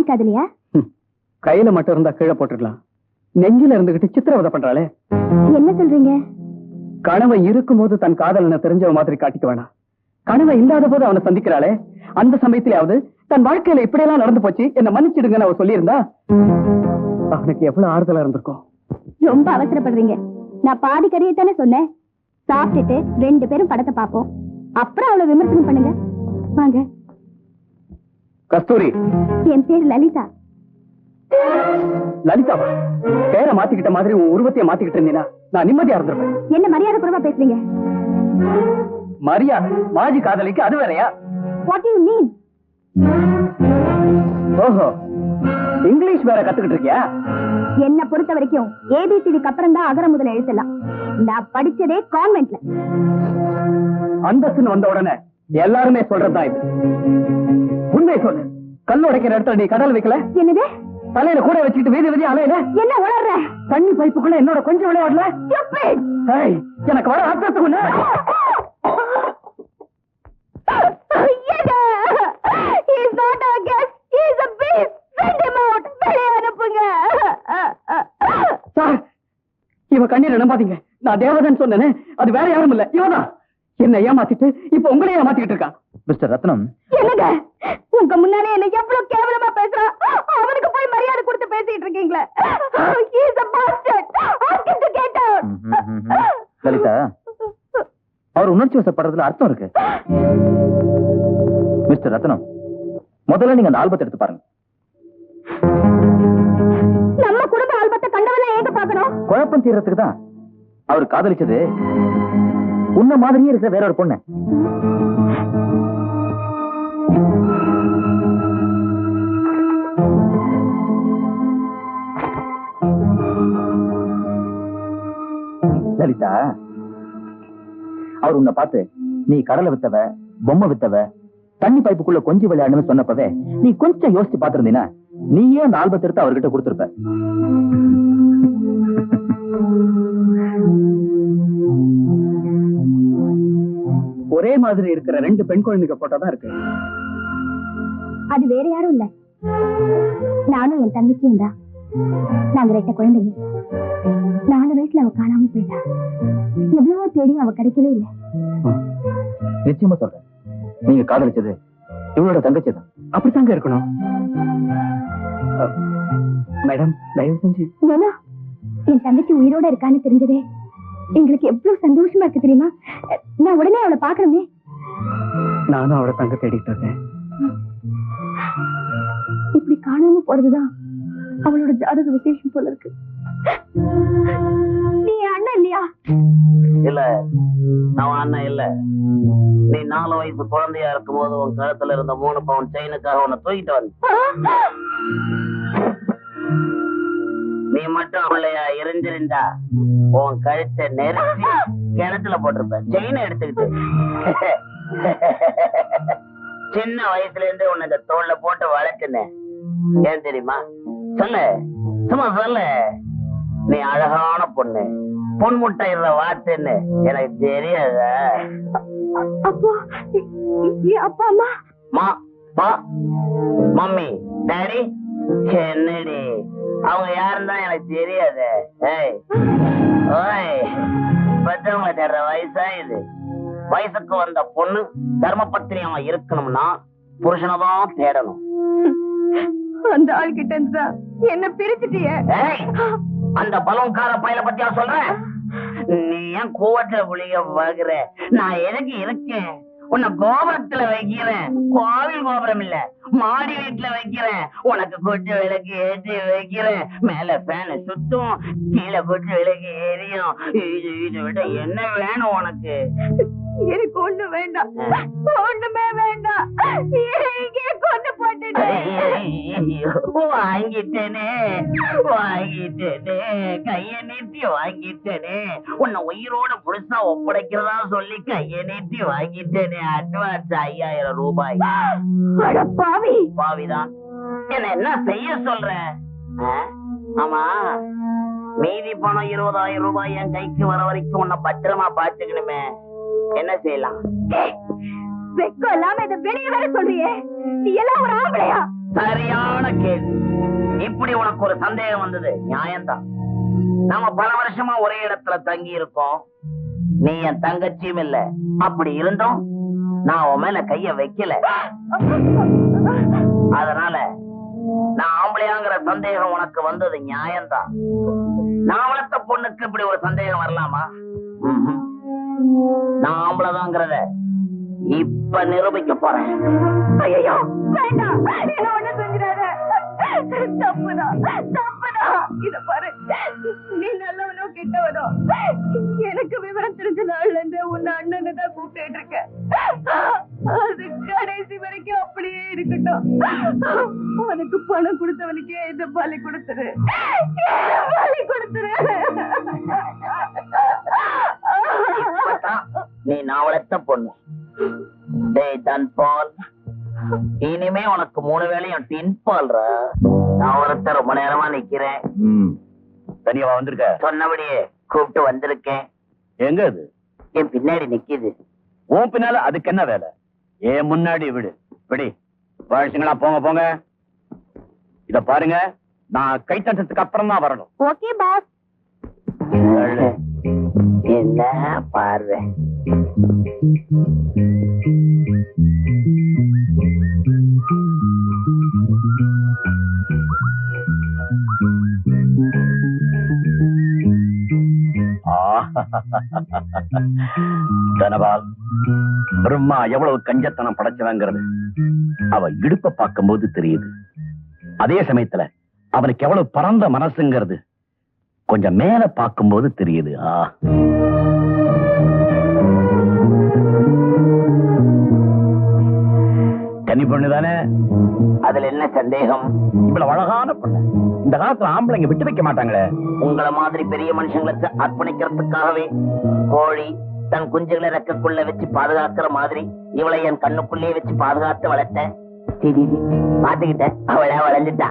காதலியா? கையில மட்டும் இருந்தா கீழே போட்டுக்கலாம், நெஞ்சில இருந்துகிட்டு சித்திரவதை பண்றாளே. என்ன சொல்றீங்க? கனவை இருக்கும் போது தன் காதலனை தெரிஞ்சவ மாதிரி காட்டிக்க வேணாம். கனவை இல்லாத போது அவனை சந்திக்கிறாளே, அந்த சமயத்திலேயாவது தன் வாழ்க்கையில இப்படியெல்லாம் நடந்து போச்சு, என்ன மன்னிச்சிடுங்கன்னு அவ சொல்லியிருந்தா அவனுக்கு எவ்வளவு ஆறுதலா இருந்திருக்கும். ரொம்ப அவசரப்படுறீங்க. நான் பாதி கதையை தானே சொன்னேன். சாப்பிட்டுட்டு 2 பேரும் படத்தை பார்ப்போம், அப்புறம் அவளை விமர்சனம் பண்ணுங்க. வாங்க. கஸ்தூரி. என் பேர் லலிதா. லலிதாவா? பேரை மாத்திக்கிட்ட மாதிரி உன் உருவத்தைய மாத்திக்கிட்டு இருந்தீனா நான் நிம்மதியா இருந்திருப்பேன். என்ன மரியாதை குறைவா பேசுறீங்க? மரியாதை மாஜி காதலிக்கு அது வேறையா? What do you mean? ஓஹோ, இங்கிலீஷ் வேற கத்துக்கிட்டு இருக்கியா? என்ன பொறுத்த வரைக்கும் ஏபிசிடிக்கு அப்புறம் தான் அகர முதல எழுதலாம். நான் படிச்சதே கான்வென்ட்ல. அந்தஸ்துன்னு வந்த உடனே எல்லாருமே சொல்றதுதான் இது. உண்மை சொல்லு, கல் உடைக்கிற இடத்துல நீ கடல் வைக்கல? என்னது? தலையில கூட வச்சுக்கிட்டு வீதி வீதி அலையில? என்ன உளர்ற? தண்ணி பைப்புக்குள்ள என்னோட கொஞ்சம் விளையாடல? எனக்கு வர ஆத்திரத்துக்கு இவ கண்ணீரை நம்பாதீங்க. நான் தேவதன் சொன்னேனே, அது வேற யாரும் இல்ல, இவதான். என்ன ஏமாத்திட்டு இப்ப உங்களையே ஏமாத்திக்கிட்டு இருக்கா. மிஸ்டர் ரத்னம், என்னங்க உங்க முன்னாலே என்ன எவ்வளவு கேவலமா பேசுறான். அவனுக்கு போய் மரியாதை கொடுத்து பேசிட்டு இருக்கீங்களே. He is a bastard. Ask him to get out. Lalitha, அவர் உணர்ச்சி வசப்படுறதுல அர்த்தம் இருக்கு. மிஸ்டர் ரத்னம், முதல்ல நீங்க அந்த ஆல்பத்தை எடுத்து பாருங்க. நம்ம குடும்ப ஆல்பத்தை கண்டவெல்லாம் ஏங்க பார்க்கணும்? குழப்பம் தீர்றதுக்கு தான். அவர் காதலிச்சது உன்ன மாதிரியே இருக்கிற வேற ஒரு பொண்ணு. லலிதா, அவர் உன்னை பார்த்து நீ கடலை வித்தவ, பொம்மை வித்தவ, தண்ணி பைப்புக்குள்ள கொஞ்சம் விளையாடுன்னு சொன்னப்பவே நீ கொஞ்சம் யோசிச்சு பாத்திருந்தீனா நீயே அந்த ஆல்பத்தை எடுத்து அவர்கிட்ட கொடுத்திருப்ப. ஒரே மாதிரி இருக்கிற 2 பெண் குழந்தைங்க போட்டோ தான் இருக்கு. அது வேற யாரும் இல்ல, நானும் என் தங்கச்சியும் தான். நாங்க 2 குழந்தைங்க. 4 வயசுல அவ காணாம போயிட்டா. எவ்வளவோ தேடியும் அவ கிடைக்கவே இல்லை. நிச்சயமா சொல்றேன், நீங்க காதலிச்சது இவளோட தங்கச்சி தான். அப்படித்தாங்க இருக்கணும். மேடம், தயவு செஞ்சு. என் தங்கச்சி உயிரோட இருக்கான்னு தெரிஞ்சதே எங்களுக்கு எவ்வளவு சந்தோஷமா இருக்கு தெரியுமா? நான் உடனே அவளை பாக்கணுமே. நானும் அவளை தங்க தேடிட்டு இருக்கேன். இப்படி காணாம போறதுதான் அவளோட ஜாதக விசேஷம் போல இருக்கு. நீ அண்ணன் இல்லையா? இல்ல, நான் அண்ணன் இல்ல. நீ 4 வயசு குழந்தையா இருக்கும் போது உன் கழுத்துல இருந்த 3 பவுன் செயினுக்காக உன்னை தூக்கிட்டு வந்த. நீ மட்டும் அவளையா எரிஞ்சிருந்தா உன் கழுத்தை நெரிச்சு கிணத்துல போட்டிருப்ப. செயினை எடுத்துக்கிட்டு சின்ன வயசுல இருந்து உன்னை இந்த தோல்ல போட்டு வளர்த்துனேன். ஏன் தெரியுமா? சொல்லு, சும்மா சொல்லு. நீ அழகான பொண்ணு, பொன் முட்டையிற வாத்துன்னு எனக்கு தெரியாத. அப்பா, அப்பா அம்மா, மம்மி, டாடி, என்னடி அவங்க யாருன்னு தான் எனக்கு தெரியாது. பெற்றவங்க தேடுற வயசா இது? வயசுக்கு வந்த பொண்ணு தர்மபத்தினி அவன் இருக்கணும்னா புருஷனதான் தேடணும். அந்த ஆள் கிட்ட இருந்தா என்ன பிரிச்சுட்டிய? அந்த பலோன்கார பையல பத்தியா சொல்றேன்? நீ ஏன் கோவத்துல புளிய பாக்குற? நான் எதுக்கு இருக்கேன்? உன்னை கோபுரத்துல வைக்கிறேன். கோவில் கோபுரம் இல்ல, மாடி வீட்டுல வைக்கிறேன். உனக்கு கொச்சு விளக்கு ஏற்றி வைக்கிறேன். மேல ஃபேன் சுத்தும், கீழே கொச்சு விளக்கு எரியும். இது விட என்ன வேணும் உனக்கு? எனக்கு ஒண்ணு வேண்டாம், ஒண்ணுமே வேண்டாம். கொண்டு போட்டு வாங்கிட்டேனே, கைய நீட்டி வாங்கிட்டேனே. உன்னை உயிரோட முழுசா ஒப்படைக்கிறதா சொல்லி கைய நீட்டி வாங்கிட்டேனே. அட்வான்ஸ் 5000 ரூபாய். பாவி பாவிதான். என்ன செய்ய சொல்ற? ஆமா, மீதி பணம் 20000 ரூபாய் என் கைக்கு வர வரைக்கும் உன்னை பத்திரமா பாத்துக்கணுமே. என்ன செய்யலாம்? வெக்கம் இல்லாம இதை வெளியே வேற சொல்றியே, நீ எல்லாம் ஒரு ஆம்பளையா? சரியான கேள்வி. இப்படி உனக்கு ஒரு சந்தேகம் வந்தது நியாயம்தான். நாம பல வருஷமா ஒரே இடத்துல தங்கி இருக்கோம். நீ என் தங்கச்சியும் இல்ல. அப்படி இருந்தும் நான் உன் மேல கைய வைக்கல. அதனால நான் ஆம்பளையாங்கிற சந்தேகம் உனக்கு வந்தது நியாயம்தான். நான் வளர்த்த பொண்ணுக்கு இப்படி ஒரு சந்தேகம் வரலாமா? நான் ஆம்பளைதாங்கிறத இப்ப நிரூபிக்க போறேன். ஐயோ வேண்டாம், என்ன ஒண்ணு செஞ்சிடாத. தப்புதான் தப்புதான். இத பாரு, நீ நல்லவனோ கெட்டவனோ, எனக்கு விவரம் தெரிஞ்ச நாள்ல இருந்து உன்னை அண்ணனை தான் கூப்பிட்டு இருக்க. அது கடைசி வரைக்கும் அப்படியே இருக்கட்டும். உனக்கு பணம் கொடுத்தவனுக்கே இந்த பலி கொடுத்துரு, பலி கொடுத்துரு. நீ நான் வளர்த்த பொண்ணு. டேய் தன்பால், இனிமே உனக்கு 3 வேளையும் டின் பால்ரா. நான் ஒருத்தர் ரொம்ப நேரமா நிக்கிறேன். தனியாவா வந்திருக்க? சொன்னபடியே கூப்பிட்டு வந்திருக்கேன். எங்க அது? என் பின்னாடி நிக்குது. உன் பின்னால அதுக்கு என்ன வேலை? ஏன் முன்னாடி விடு. விடி வாழ்ச்சிங்களா, போங்க போங்க. இத பாருங்க, நான் கை தட்டத்துக்கு அப்புறம் தான் வரணும். Okay boss. என்ன பாரு, தனபால், பிரம்மா எவ்வளவு கஞ்சத்தனம் படைச்சவங்கிறது அவ இடுப்ப பார்க்கும் போது தெரியுது. அதே சமயத்துல அவனுக்கு எவ்வளவு பரந்த மனசுங்கிறது கொஞ்சம் மேல பார்க்கும் போது தெரியுது. கன்னி பொண்ணுதானே? அதுல என்ன சந்தேகம்? இவ்வளவு அழகான பொண்ணு இந்த காலத்துல ஆம்பளைங்க விட்டு வைக்க மாட்டாங்களே. உங்களை மாதிரி பெரிய மனுஷங்களுக்கு அர்ப்பணிக்கிறதுக்காகவே கோழி தன் குஞ்சுகளை ரெக்கக்குள்ள வச்சு பாதுகாக்கிற மாதிரி இவளை என் கண்ணுக்குள்ளே வச்சு பாதுகாத்து வளர்த்தேன். பாத்துக்கிட்டேன், அவளை வளர்ந்துட்டா.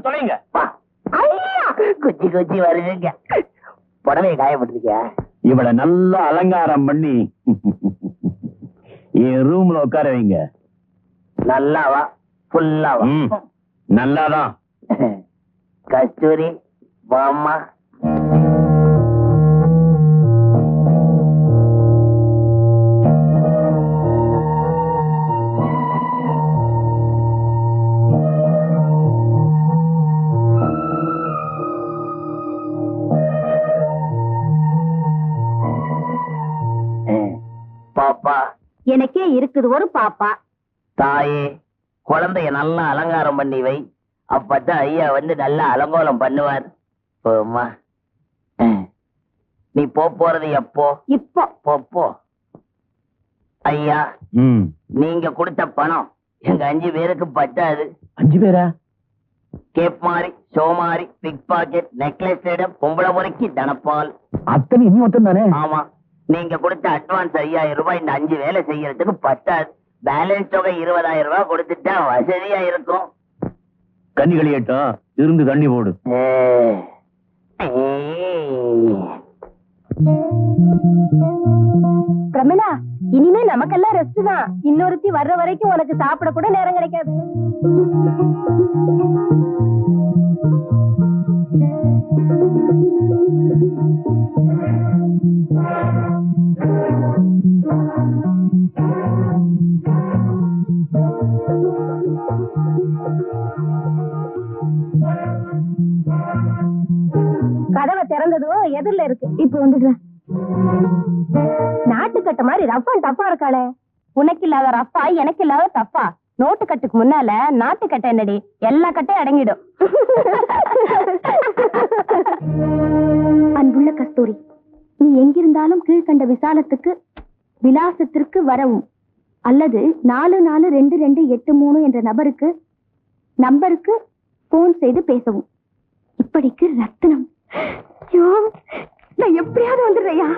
தொலைங்க. குச்சி குச்சி வருதுங்க. புடவையை காயப்பட்டிருக்கியா? இவளை நல்லா அலங்காரம் பண்ணி என் ரூம்ல உட்கார வைங்க. நல்லாவா? ஃபுல்லாவா? நல்லாதான். கஸ்தூரி வாம்மா. பாப்பா, எனக்கே இருக்குது ஒரு பாப்பா. தாயே, குழந்தைய நல்லா அலங்காரம் பண்ணி வை. அப்பதான் ஐயா வந்து நல்லா அலங்கோலம் பண்ணுவார். போம்மா. நீ போறது எப்போ? இப்போ. போ. ஐயா, நீங்க கொடுத்த பணம் எங்க 5 பேருக்கு பத்தாது. 5 பேரா? கேப் மாறி, ஷோ மாறி, பிக் பாக்கெட், நெக்லஸ் இடம், பொம்பளை முறைக்கு தனப்பால், அத்தனை இனி மட்டும் தானே? ஆமா. நீங்க கொடுத்த அட்வான்ஸ் 5000 ரூபாய் இந்த 5 வேலை செய்யறதுக்கு பத்தாது. பேலன்ஸ் தொகை 20000 ரூபாய் கொடுத்துட்டா வசதியா இருக்கும். கண்ணி கழியட்டும், இருந்து தண்ணி போடு. பிரமிளா, இனிமே நமக்கெல்லாம் ரெஸ்ட் தான். இன்னொருத்தி வர்ற வரைக்கும் உனக்கு சாப்பிட கூட நேரம் கிடைக்காது. கதவை திறந்ததும் எதிரில இருக்கு. இப்ப வந்துடுறேன். நாட்டுக்கட்ட மாதிரி ரஃப் அண்ட் டஃப்பா இருக்காளே. உனக்கு இல்லாத ரஃப்பா, எனக்கு இல்லாத தப்பா? நோட்டு கட்டுக்கு முன்னால நாட்டுக்கட்டை என்னடி? எல்லா கட்டையும் அடங்கிடும். அன்புள்ள கஸ்தூரி, நீ எங்கிருந்தாலும் கீழ்கண்ட விலாசத்திற்கு வரவும் அல்லது 442283 என்ற நம்பருக்கு போன் செய்து பேசவும். இப்படிக்கு ரத்தினம். நான் எப்படியாவது வந்துடுறையா?